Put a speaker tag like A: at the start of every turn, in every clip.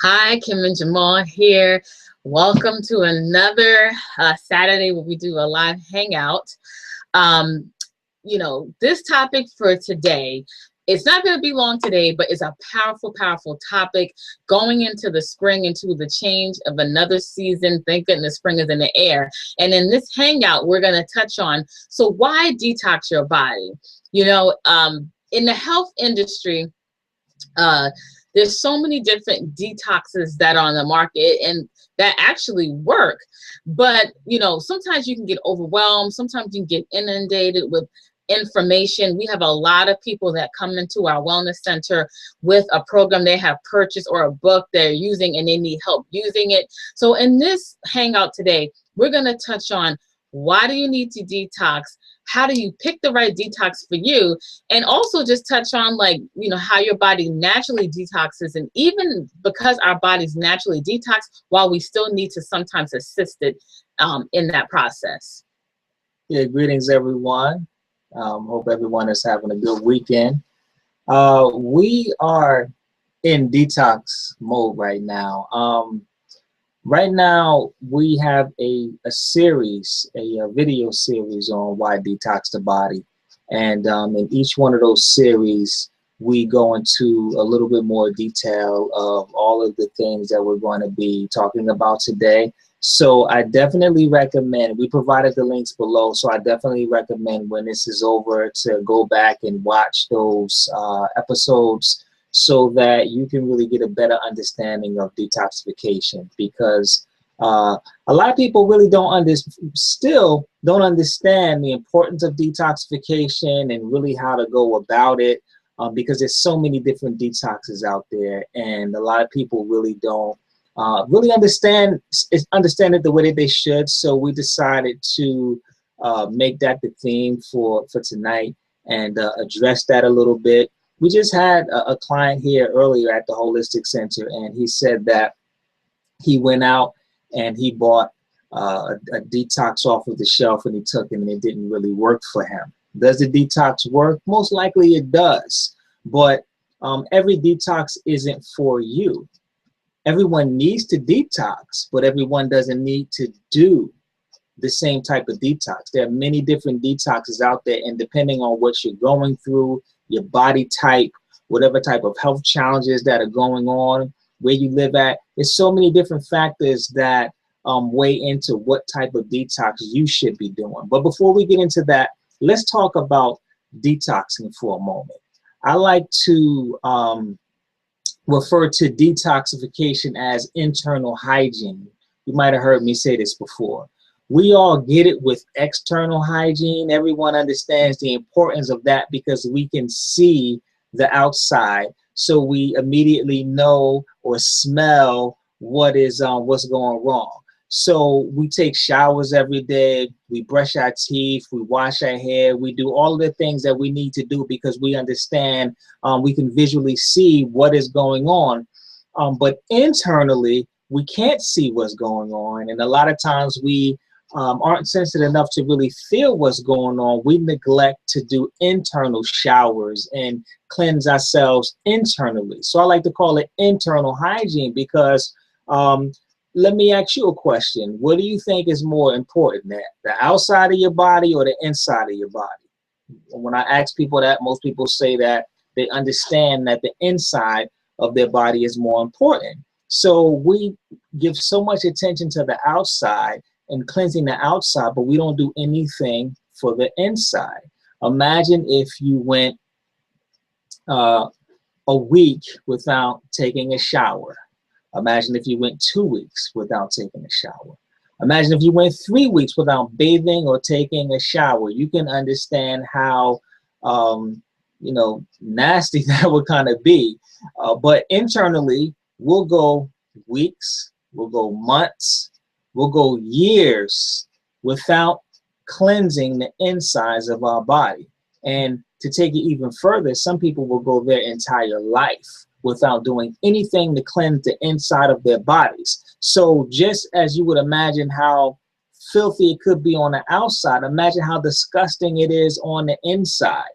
A: Hi, Kim and Jamal here. Welcome to another Saturday where we do a live hangout. Um, this topic for today, it's not going to be long today, but it's a powerful, powerful topic going into the spring, into the change of another season. Thank goodness spring is in the air. And in this hangout, we're going to touch on, so why detox your body? In the health industry, uh, there's so many different detoxes that are on the market and that actually work. But, sometimes you can get overwhelmed. Sometimes you can get inundated with information. We have a lot of people that come into our wellness center with a program they have purchased or a book they're using and they need help using it. So in this hangout today, we're going to touch on, why do you need to detox? How do you pick the right detox for you? And also just touch on how your body naturally detoxes. And even because our bodies naturally detox, while we still need to sometimes assist it in that process.
B: Yeah, greetings everyone. Hope everyone is having a good weekend. We are in detox mode right now. Right now, we have a series, a video series on why detox the body. And in each one of those series, we go into a little bit more detail of all of the things that we're going to be talking about today. So I definitely recommend, we provided the links below, so I definitely recommend when this is over to go back and watch those episodes, so that you can really get a better understanding of detoxification, because a lot of people really still don't understand the importance of detoxification and really how to go about it, because there's so many different detoxes out there, and a lot of people really don't really understand it the way that they should. So we decided to make that the theme for tonight and address that a little bit. We just had a client here earlier at the Holistic Center, and he said that he went out and he bought a detox off of the shelf and he took it and it didn't really work for him. Does the detox work? Most likely it does, but every detox isn't for you. Everyone needs to detox, but everyone doesn't need to do the same type of detox. There are many different detoxes out there, and depending on what you're going through, your body type, whatever type of health challenges that are going on, where you live at, there's so many different factors that weigh into what type of detox you should be doing. But before we get into that, let's talk about detoxing for a moment. I like to refer to detoxification as internal hygiene. You might have heard me say this before. We all get it with external hygiene. Everyone understands the importance of that because we can see the outside. So we immediately know or smell what's going wrong. So we take showers every day, we brush our teeth, we wash our hair, we do all of the things that we need to do because we understand, we can visually see what is going on. But internally, we can't see what's going on. And a lot of times we aren't sensitive enough to really feel what's going on. We neglect to do internal showers and cleanse ourselves internally. So I like to call it internal hygiene because let me ask you a question. What do you think is more important, the outside of your body or the inside of your body? When I ask people that, most people say that they understand that the inside of their body is more important. So we give so much attention to the outside and cleansing the outside, but we don't do anything for the inside. Imagine if you went a week without taking a shower. Imagine if you went 2 weeks without taking a shower. Imagine if you went 3 weeks without bathing or taking a shower. You can understand how nasty that would kind of be. But internally, we'll go weeks, we'll go months, we'll go years without cleansing the insides of our body. And to take it even further, some people will go their entire life without doing anything to cleanse the inside of their bodies. So just as you would imagine how filthy it could be on the outside, imagine how disgusting it is on the inside.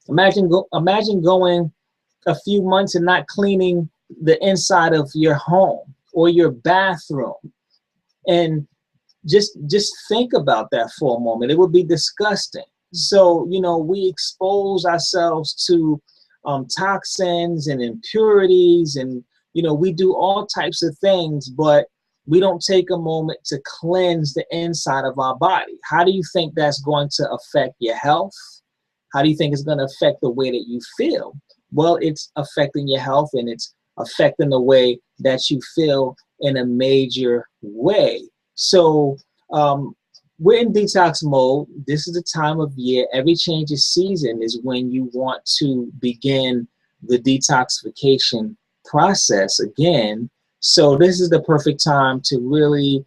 B: Imagine going a few months and not cleaning the inside of your home or your bathroom. And just think about that for a moment. It would be disgusting. So, you know, we expose ourselves to toxins and impurities, and, you know, we do all types of things, but we don't take a moment to cleanse the inside of our body. How do you think that's going to affect your health? How do you think it's going to affect the way that you feel? Well, it's affecting your health, and it's affecting the way that you feel in a major way. So we're in detox mode. This is the time of year. Every change of season is when you want to begin the detoxification process again. So this is the perfect time to really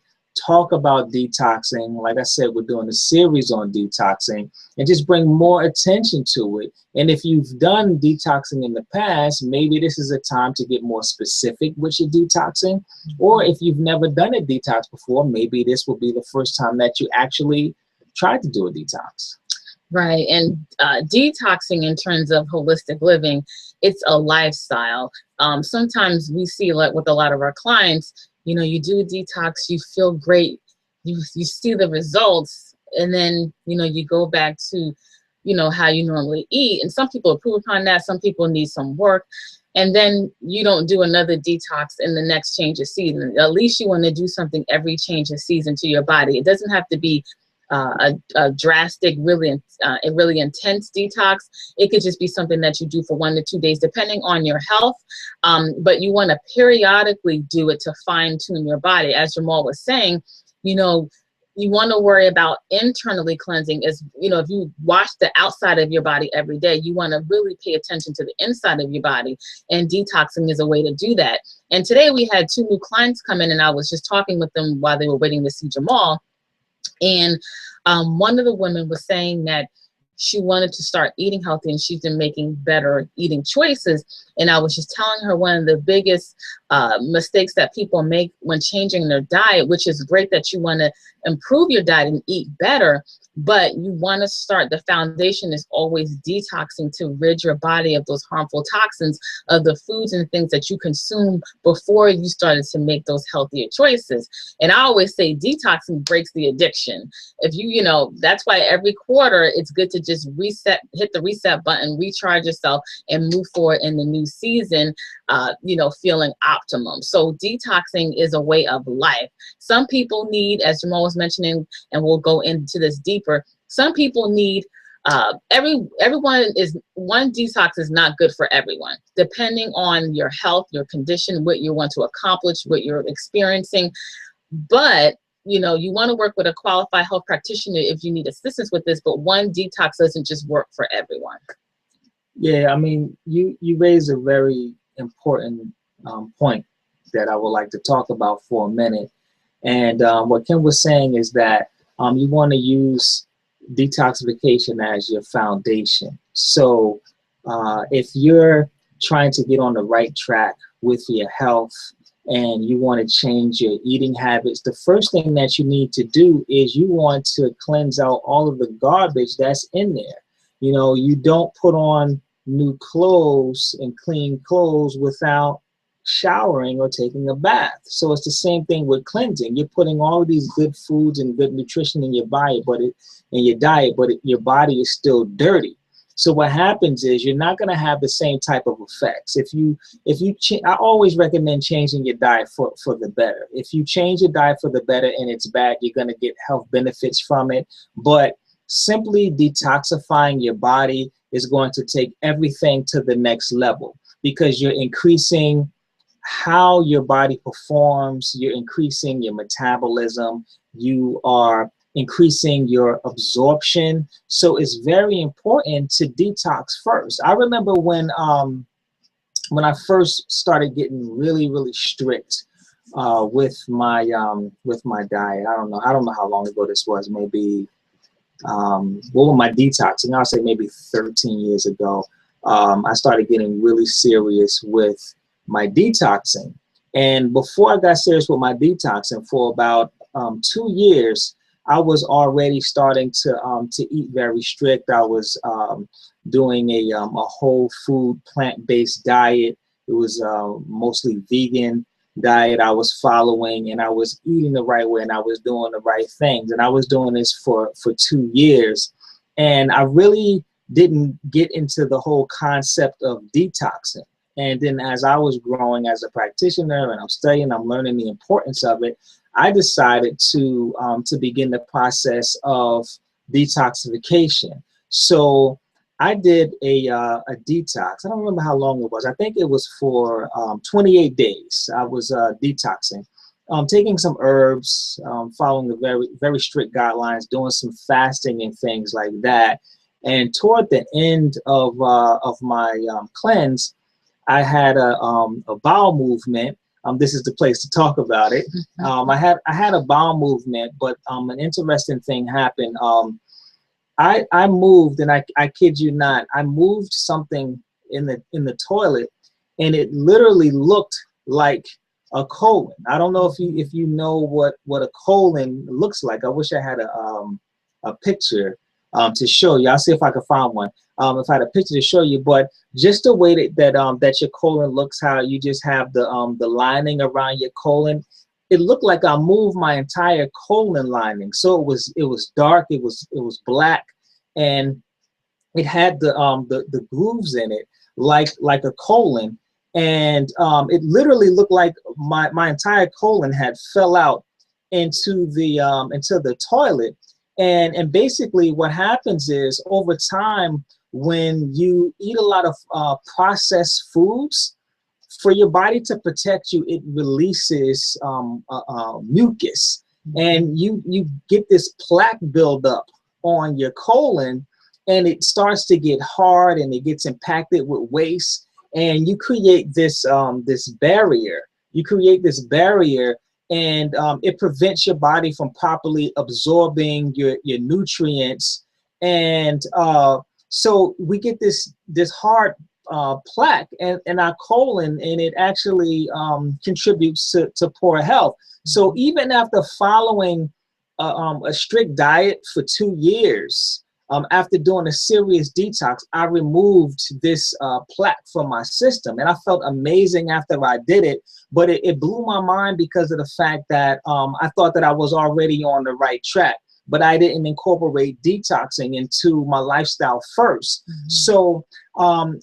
B: talk about detoxing. Like I said, we're doing a series on detoxing, and just bring more attention to it. And if you've done detoxing in the past, maybe this is a time to get more specific with your detoxing. Or if you've never done a detox before, maybe this will be the first time that you actually tried to do a detox.
A: Right. And detoxing in terms of holistic living, it's a lifestyle. Sometimes we see, like with a lot of our clients, you know, you do a detox, you feel great, you see the results, and then, you know, you go back to, you know, how you normally eat. And some people improve upon that. Some people need some work. And then you don't do another detox in the next change of season. At least you want to do something every change of season to your body. It doesn't have to be a drastic, really intense detox. It could just be something that you do for 1 to 2 days, depending on your health. But you want to periodically do it to fine tune your body. As Jamal was saying, you know, you want to worry about internally cleansing. As you know, if you wash the outside of your body every day, you want to really pay attention to the inside of your body, and detoxing is a way to do that. And today we had 2 new clients come in, and I was just talking with them while they were waiting to see Jamal. And one of the women was saying that she wanted to start eating healthy, and she's been making better eating choices. And I was just telling her one of the biggest mistakes that people make when changing their diet, which is great that you want to improve your diet and eat better, but you want to start, the foundation is always detoxing to rid your body of those harmful toxins of the foods and things that you consume before you started to make those healthier choices. And I always say detoxing breaks the addiction. If you, you know, that's why every quarter it's good to just reset, hit the reset button, recharge yourself, and move forward in the new season, you know, feeling optimum. So detoxing is a way of life. Some people need, as Jamal was mentioning, and we'll go into this deeper, some people need, everyone is, one detox is not good for everyone, depending on your health, your condition, what you want to accomplish, what you're experiencing. But you know, you want to work with a qualified health practitioner if you need assistance with this, but one detox doesn't just work for everyone.
B: Yeah, I mean, you raise a very important point that I would like to talk about for a minute. And what Kim was saying is that you want to use detoxification as your foundation. So if you're trying to get on the right track with your health and you want to change your eating habits, the first thing that you need to do is you want to cleanse out all of the garbage that's in there. You know, you don't put on new clothes and clean clothes without showering or taking a bath. So it's the same thing with cleansing. You're putting all of these good foods and good nutrition in your body, but your body is still dirty. So what happens is you're not going to have the same type of effects. I always recommend changing your diet for the better. If you change your diet for the better and it's bad, you're going to get health benefits from it. But simply detoxifying your body is going to take everything to the next level, because you're increasing how your body performs, you're increasing your metabolism, you are increasing your absorption. So it's very important to detox first. I remember when I first started getting really, really strict with my diet. I don't know how long ago this was, maybe my detox, and I'll say maybe 13 years ago. I started getting really serious with my detoxing. And before I got serious with my detoxing, for about 2 years, I was already starting to eat very strict. I was doing a whole food, plant-based diet, It was mostly vegan diet I was following, and I was eating the right way, and I was doing the right things. And I was doing this for 2 years. And I really didn't get into the whole concept of detoxing. And then as I was growing as a practitioner and I'm studying, I'm learning the importance of it, I decided to begin the process of detoxification. So I did a detox. I don't remember how long it was. I think it was for 28 days. I was detoxing, taking some herbs, following the very strict guidelines, doing some fasting and things like that. And toward the end of my cleanse, I had a bowel movement. This is the place to talk about it. I had a bowel movement, but an interesting thing happened. I moved, and I kid you not, I moved something in the toilet, and it literally looked like a colon. I don't know if you know what a colon looks like. I wish I had a picture to show you. I'll see if I can find one. If I had a picture to show you, but just the way that your colon looks, how you just have the lining around your colon. It looked like I moved my entire colon lining. So it was dark, it was black, and it had the grooves in it like a colon. And it literally looked like my entire colon had fell out into the toilet. And basically what happens is, over time, when you eat a lot of processed foods, for your body to protect you, it releases mucus, and you get this plaque buildup on your colon, and it starts to get hard, and it gets impacted with waste, and you create this barrier. You create this barrier, and it prevents your body from properly absorbing your nutrients, and so we get this hard plaque in our colon, and it actually contributes to poor health. So even after following a strict diet for 2 years, after doing a serious detox, I removed this plaque from my system, and I felt amazing after I did it. But it blew my mind because of the fact that I thought that I was already on the right track, but I didn't incorporate detoxing into my lifestyle first. So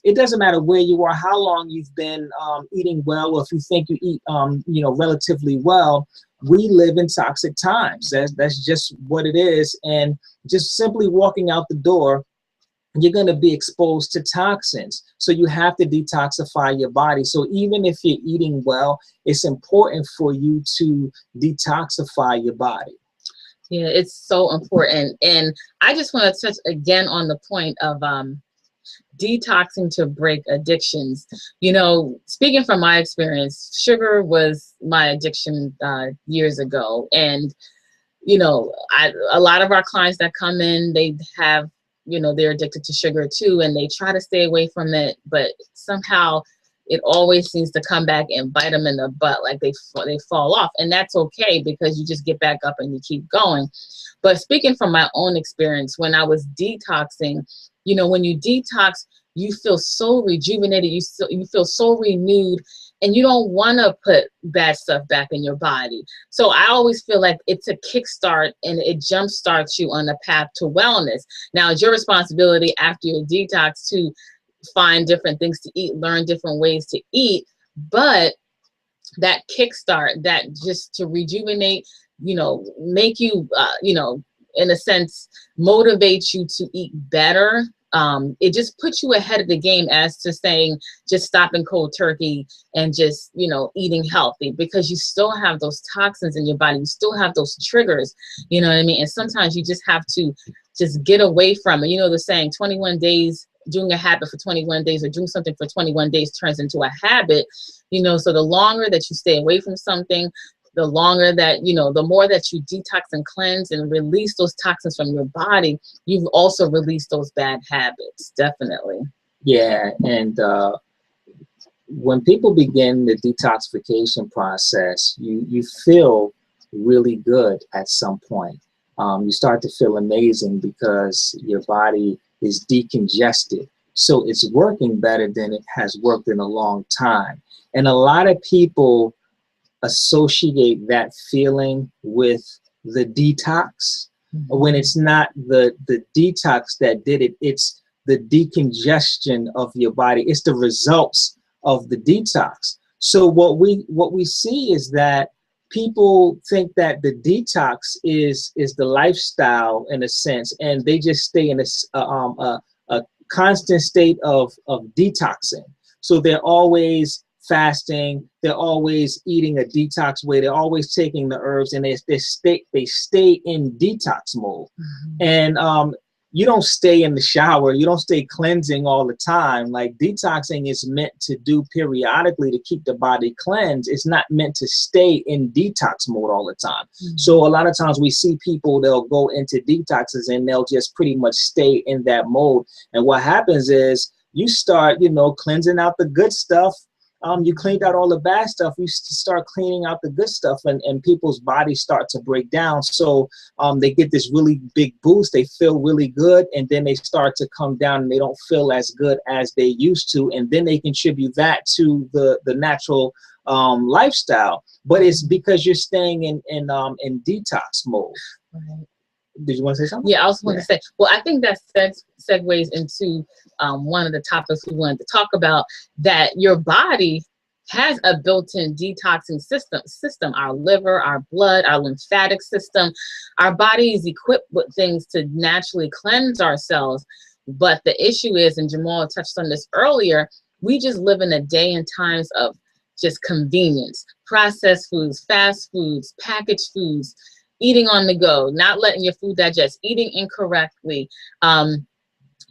B: it doesn't matter where you are, how long you've been eating well, or if you think you eat relatively well. We live in toxic times. That's just what it is. And just simply walking out the door, you're going to be exposed to toxins. So you have to detoxify your body. So even if you're eating well, it's important for you to detoxify your body.
A: Yeah, it's so important. And I just want to touch again on the point of detoxing to break addictions. Speaking from my experience, sugar was my addiction years ago. And, a lot of our clients that come in, they have, they're addicted to sugar too, and they try to stay away from it, but somehow it always seems to come back and bite them in the butt, like they fall off. And that's okay, because you just get back up and you keep going. But speaking from my own experience, when I was detoxing, when you detox, you feel so rejuvenated, you feel so renewed, and you don't want to put bad stuff back in your body. So I always feel like it's a kickstart, and it jumpstarts you on the path to wellness. Now, it's your responsibility after your detox to find different things to eat, learn different ways to eat, but that kickstart, that just to rejuvenate, make you, in a sense, motivate you to eat better. It just puts you ahead of the game as to saying, just stopping cold turkey and just, eating healthy, because you still have those toxins in your body. You still have those triggers, you know what I mean? And sometimes you just have to just get away from it. The saying 21 days, doing a habit for 21 days, or doing something for 21 days turns into a habit, so the longer that you stay away from something, the longer that, the more that you detox and cleanse and release those toxins from your body, you've also released those bad habits. Definitely.
B: Yeah. And when people begin the detoxification process, you feel really good at some point. You start to feel amazing because your body is decongested. So it's working better than it has worked in a long time. And a lot of people associate that feeling with the detox, when it's not the detox that did it. It's the decongestion of your body. It's the results of the detox. So what we see is that people think that the detox is the lifestyle in a sense, and they just stay in a constant state of detoxing. So they're always fasting, they're always eating a detox way, they're always taking the herbs, and they stay in detox mode. And you don't stay in the shower, you don't stay cleansing all the time. Like, detoxing is meant to do periodically to keep the body cleansed. It's not meant to stay in detox mode all the time. So a lot of times we see people, they'll go into detoxes and they'll just pretty much stay in that mode. And what happens is you start, cleansing out the good stuff. You cleaned out all the bad stuff, you start cleaning out the good stuff, and people's bodies start to break down. So they get this really big boost, they feel really good, and then they start to come down and they don't feel as good as they used to, and then they contribute that to the natural lifestyle. But it's because you're staying in detox mode.
A: Right.
B: Did you want to say something?
A: Yeah, I was going to say, well, I think that segues into one of the topics we wanted to talk about, that your body has a built-in detoxing system. Our liver, our blood, our lymphatic system, our body is equipped with things to naturally cleanse ourselves. But the issue is, and Jamal touched on this earlier, we just live in a day and times of just convenience, processed foods, fast foods, packaged foods, eating on the go, not letting your food digest, eating incorrectly,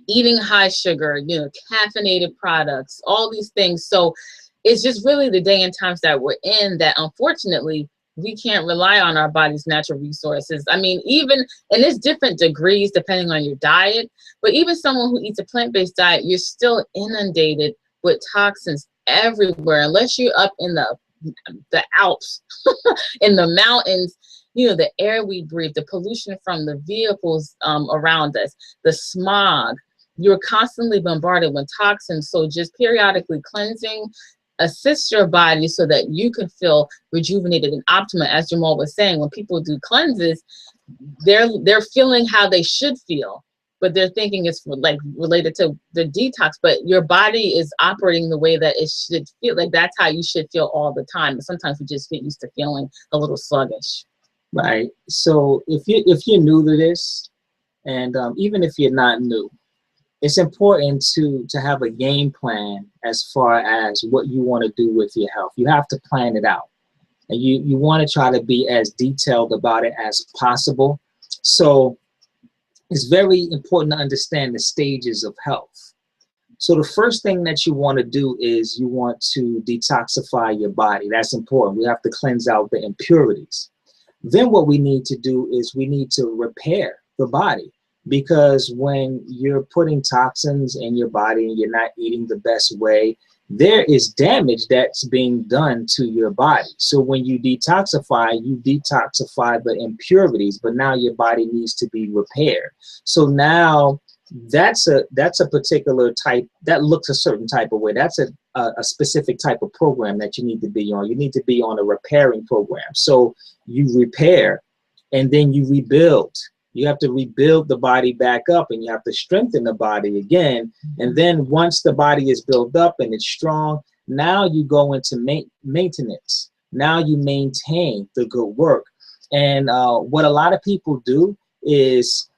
A: eating high sugar, caffeinated products, all these things. So it's just really the day and times that we're in that, unfortunately, we can't rely on our body's natural resources. I mean, even, and there's different degrees depending on your diet, but even someone who eats a plant-based diet, you're still inundated with toxins everywhere, unless you're up in the Alps, in the mountains. The air we breathe, the pollution from the vehicles around us, the smog, you're constantly bombarded with toxins. So just periodically cleansing assists your body so that you can feel rejuvenated and optimal. As Jamal was saying, when people do cleanses, they're feeling how they should feel, but they're thinking it's like related to the detox, but your body is operating the way that it should feel. Like, that's how you should feel all the time. But sometimes we just get used to feeling a little sluggish.
B: Right. So if you're new to this, and even if you're not new, it's important to have a game plan as far as what you want to do with your health. You have to plan it out, and you want to try to be as detailed about it as possible. So it's very important to understand the stages of health. So the first thing that you want to do is you want to detoxify your body. That's important. We have to cleanse out the impurities. Then what we need to do is we need to repair the body, because when you're putting toxins in your body and you're not eating the best way, there is damage that's being done to your body. So when you detoxify the impurities, but now your body needs to be repaired. So now that's a particular type that looks a certain type of way. That's a specific type of program that you need to be on. You need to be on a repairing program. So you repair and then you rebuild. You have to rebuild the body back up, and you have to strengthen the body again. And then once the body is built up and it's strong, now you go into maintenance. Now you maintain the good work. And what a lot of people do is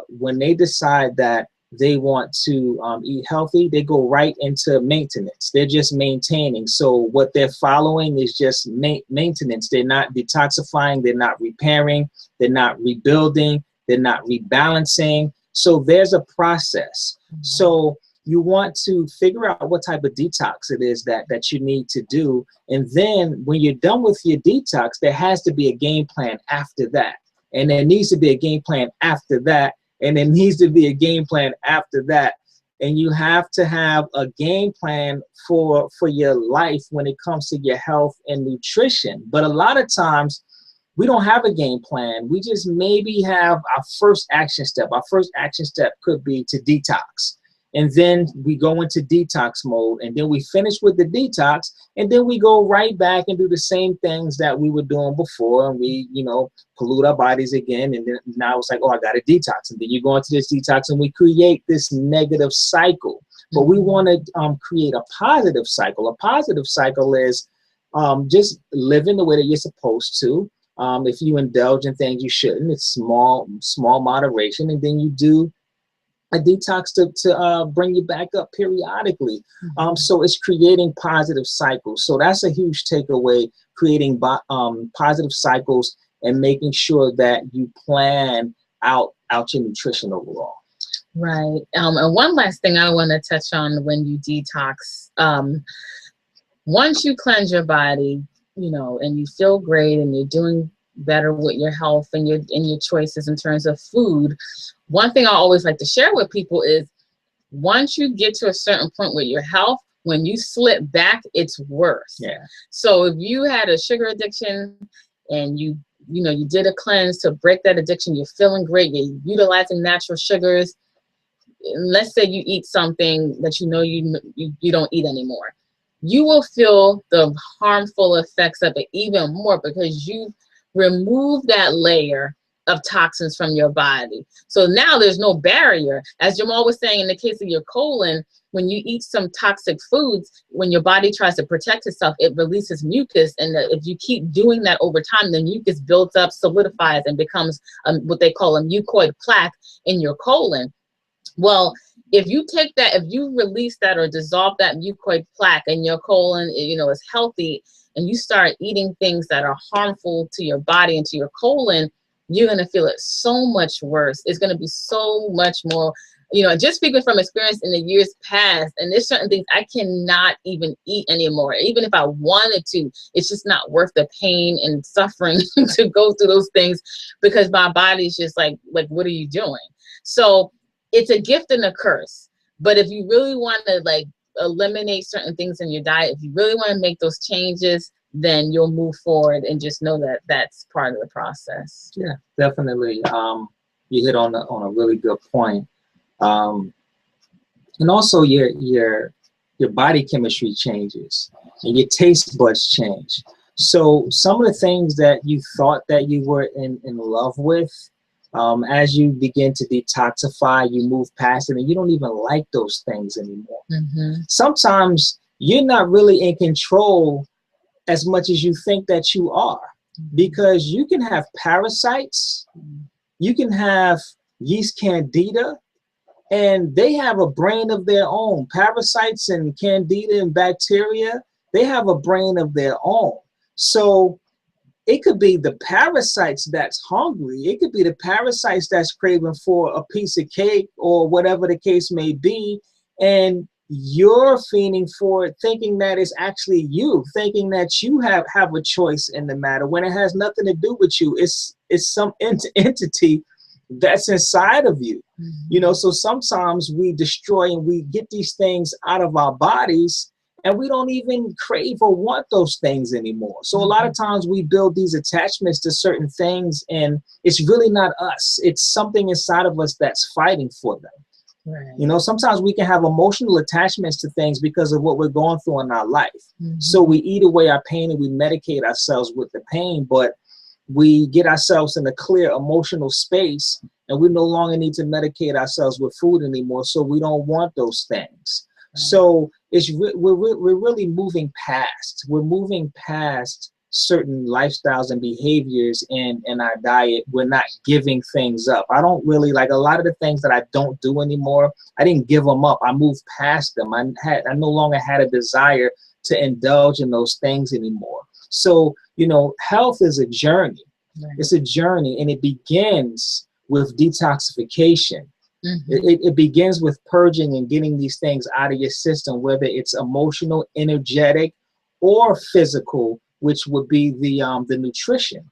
B: when they decide that they want to eat healthy, they go right into maintenance. They're just maintaining. So what they're following is just maintenance. They're not detoxifying. They're not repairing. They're not rebuilding. They're not rebalancing. So there's a process. So you want to figure out what type of detox it is that you need to do. And then when you're done with your detox, there has to be a game plan after that. And there needs to be a game plan after that. And there needs to be a game plan after that. And you have to have a game plan for your life when it comes to your health and nutrition. But a lot of times we don't have a game plan. We just maybe have our first action step. Our first action step could be to detox. and then we go into detox mode, and then we finish with the detox, and then we go right back and do the same things that we were doing before, and we, pollute our bodies again, and then now it's like, oh, I got a detox, and then you go into this detox, and we create this negative cycle. But we want to create a positive cycle. A positive cycle is just living the way that you're supposed to. If you indulge in things you shouldn't, it's small moderation, and then you do a detox to bring you back up periodically. So it's creating positive cycles. So that's a huge takeaway, creating positive cycles and making sure that you plan out your nutrition overall.
A: Right. And one last thing I want to touch on when you detox, once you cleanse your body, and you feel great and you're doing better with your health and your choices in terms of food, one thing I always like to share with people is once you get to a certain point with your health, when you slip back, it's worse.
B: Yeah.
A: So if you had a sugar addiction and you did a cleanse to break that addiction, you're feeling great, you're utilizing natural sugars, let's say you eat something that you don't eat anymore, you will feel the harmful effects of it even more because you remove that layer of toxins from your body. So now there's no barrier. As Jamal was saying, in the case of your colon, when you eat some toxic foods, when your body tries to protect itself, it releases mucus. And if you keep doing that over time, the mucus builds up, solidifies, and becomes what they call a mucoid plaque in your colon. Well, if you take that, if you release that or dissolve that mucoid plaque in your colon, is healthy, and you start eating things that are harmful to your body and to your colon, you're going to feel it so much worse. It's going to be so much more, just speaking from experience in the years past, and there's certain things I cannot even eat anymore. Even if I wanted to, it's just not worth the pain and suffering to go through those things because my body's just like, what are you doing? So it's a gift and a curse. But if you really want to eliminate certain things in your diet, if you really want to make those changes, then you'll move forward and just know that that's part of the process.
B: Yeah, definitely. You hit on a really good point. And also your body chemistry changes and your taste buds change. So some of the things that you thought that you were in love with, as you begin to detoxify, you move past it and you don't even like those things anymore. Sometimes you're not really in control as much as you think that you are, because you can have parasites, you can have yeast candida, and they have a brain of their own. Parasites and candida and bacteria, they have a brain of their own. So it could be the parasites that's hungry. It could be the parasites that's craving for a piece of cake or whatever the case may be. And you're fiending for it, thinking that it's actually you, thinking that you have a choice in the matter when it has nothing to do with you. It's some entity that's inside of you. So sometimes we destroy and we get these things out of our bodies and we don't even crave or want those things anymore. So a lot of times we build these attachments to certain things and it's really not us. It's something inside of us that's fighting for them. Right. Sometimes we can have emotional attachments to things because of what we're going through in our life. So we eat away our pain and we medicate ourselves with the pain, but we get ourselves in a clear emotional space and we no longer need to medicate ourselves with food anymore. So we don't want those things. Right. So we're really moving past. We're moving past certain lifestyles and behaviors in our diet. We're not giving things up. I don't really like a lot of the things that I don't do anymore. I didn't give them up. I moved past them. I no longer had a desire to indulge in those things anymore. So, health is a journey. Right. It's a journey, and it begins with detoxification. It begins with purging and getting these things out of your system, whether it's emotional, energetic, or physical, which would be the nutrition.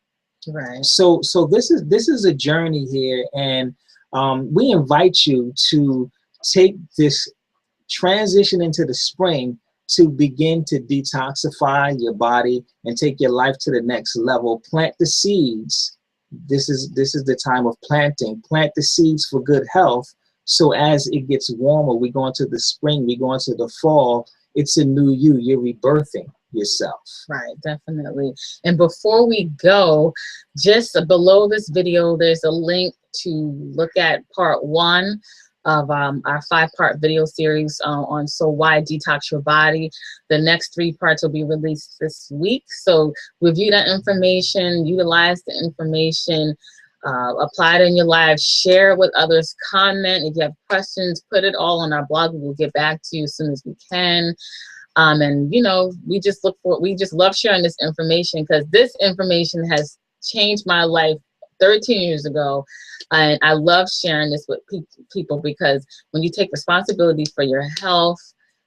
B: Right. So this is a journey here, and we invite you to take this transition into the spring to begin to detoxify your body and take your life to the next level. Plant the seeds. This is the time of planting. Plant the seeds for good health So as it gets warmer, we go into the spring, we go into the fall, it's a new you. You're rebirthing yourself.
A: Right, definitely. And before we go, just below this video, there's a link to look at part 1 of our 5-part video series on So Why Detox Your Body. The next 3 parts will be released this week. So review that information, utilize the information, apply it in your life, share it with others, comment. If you have questions, put it all on our blog. We'll get back to you as soon as we can. And you know, we just love sharing this information, because this information has changed my life 13 years ago. And I love sharing this with people, because when you take responsibility for your health,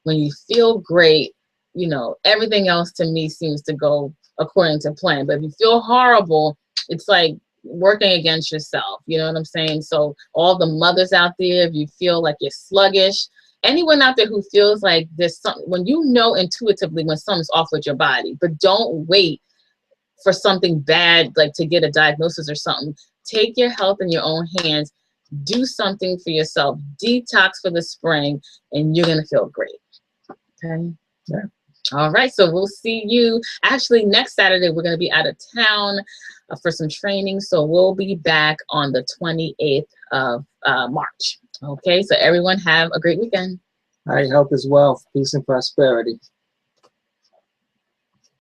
A: when you feel great, you know, everything else to me seems to go according to plan. But if you feel horrible, it's like working against yourself. You know what I'm saying? So all the mothers out there, if you feel like you're sluggish, anyone out there who feels like there's something, when you know intuitively when something's off with your body, but don't wait for something bad, like to get a diagnosis or something. Take your health in your own hands. Do something for yourself. Detox for the spring, and you're gonna feel great. Okay.
B: Yeah.
A: All right. So we'll see you. Actually, next Saturday we're gonna be out of town for some training. So we'll be back on the 28th of March. Okay. So everyone have a great weekend.
B: All right, health is wealth, peace and prosperity.